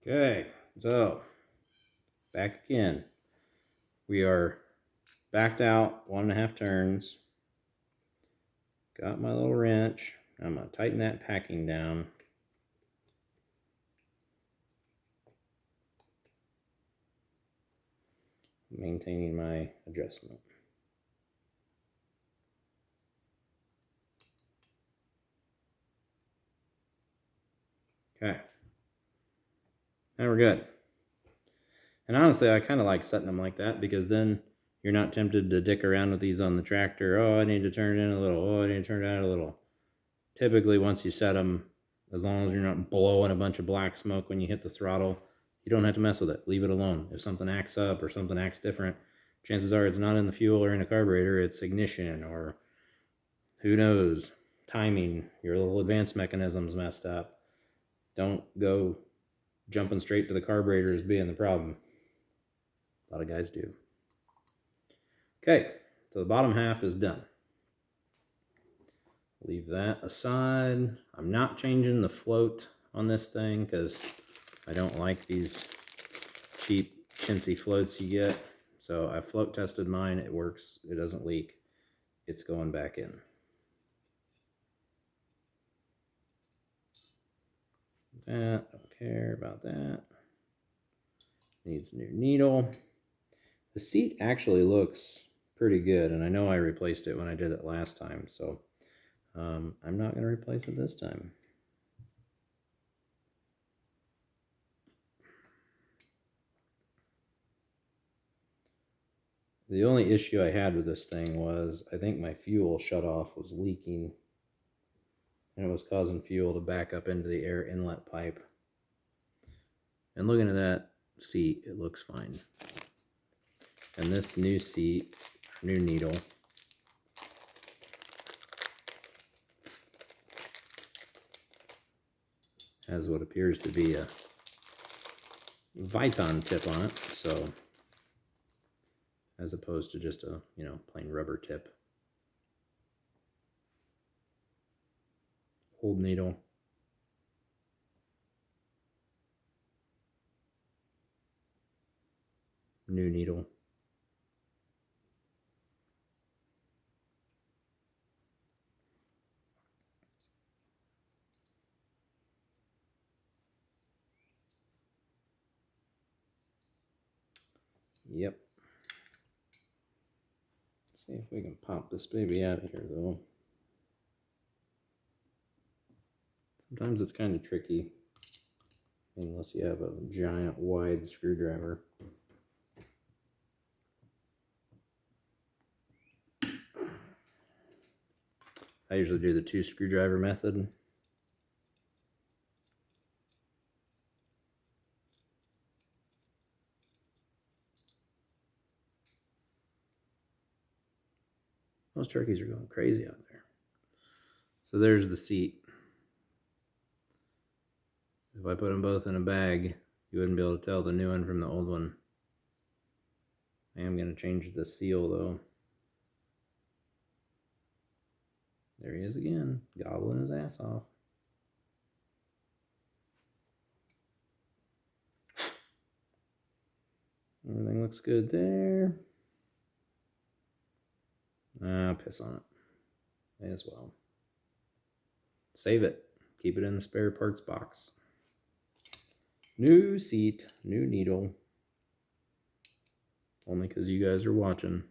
Okay, so back again. We are backed out 1.5 turns. Got my little wrench. I'm going to tighten that packing down. Maintaining my adjustment. Okay. Now we're good. And honestly, I kind of like setting them like that because then you're not tempted to dick around with these on the tractor. Oh, I need to turn it in a little. Oh, I need to turn it out a little. Typically, once you set them, as long as you're not blowing a bunch of black smoke when you hit the throttle, you don't have to mess with it. Leave it alone. If something acts up or something acts different, chances are it's not in the fuel or in a carburetor, it's ignition or who knows, timing, your little advanced mechanism's messed up. Don't go jumping straight to the carburetor as being the problem. A lot of guys do. Okay, so the bottom half is done. Leave that aside. I'm not changing the float on this thing because I don't like these cheap chintzy floats you get. So I float tested mine. It works. It doesn't leak. It's going back in. That, don't care about that. Needs a new needle. The seat actually looks pretty good, and I know I replaced it when I did it last time, so I'm not going to replace it this time. The only issue I had with this thing was I think my fuel shutoff was leaking, and it was causing fuel to back up into the air inlet pipe. And looking at that seat, it looks fine. And this new seat, new needle, has what appears to be a Viton tip on it, so as opposed to just a, plain rubber tip. Old needle. New needle. Yep. Let's see if we can pop this baby out of here, though. Sometimes it's kind of tricky, unless you have a giant wide screwdriver. I usually do the 2 screwdriver method. Those turkeys are going crazy out there. So there's the seat. If I put them both in a bag, you wouldn't be able to tell the new one from the old one. I am going to change the seal, though. There he is again, gobbling his ass off. Everything looks good there. I'll piss on it. May as well. Save it. Keep it in the spare parts box. New seat, new needle. Only because you guys are watching.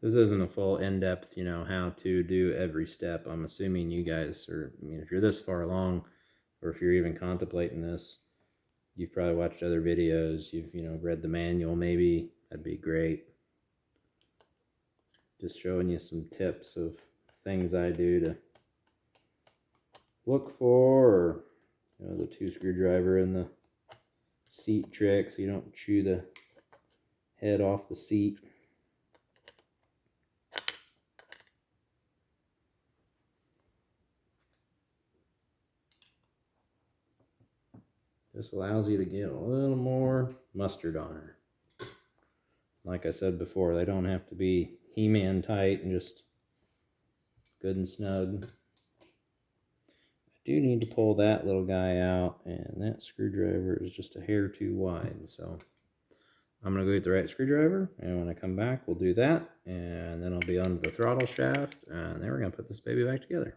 This isn't a full in-depth, how to do every step. I'm assuming you guys are, if you're this far along, or if you're even contemplating this, you've probably watched other videos, you've, read the manual maybe. That'd be great. Just showing you some tips of things I do to look for, or, the 2 screwdriver and the seat trick so you don't chew the head off the seat. This allows you to get a little more mustard on her. Like I said before, they don't have to be He-Man tight and just good and snug. I do need to pull that little guy out, and that screwdriver is just a hair too wide. So I'm going to go get the right screwdriver, and when I come back, we'll do that, and then I'll be on the throttle shaft, and then we're going to put this baby back together.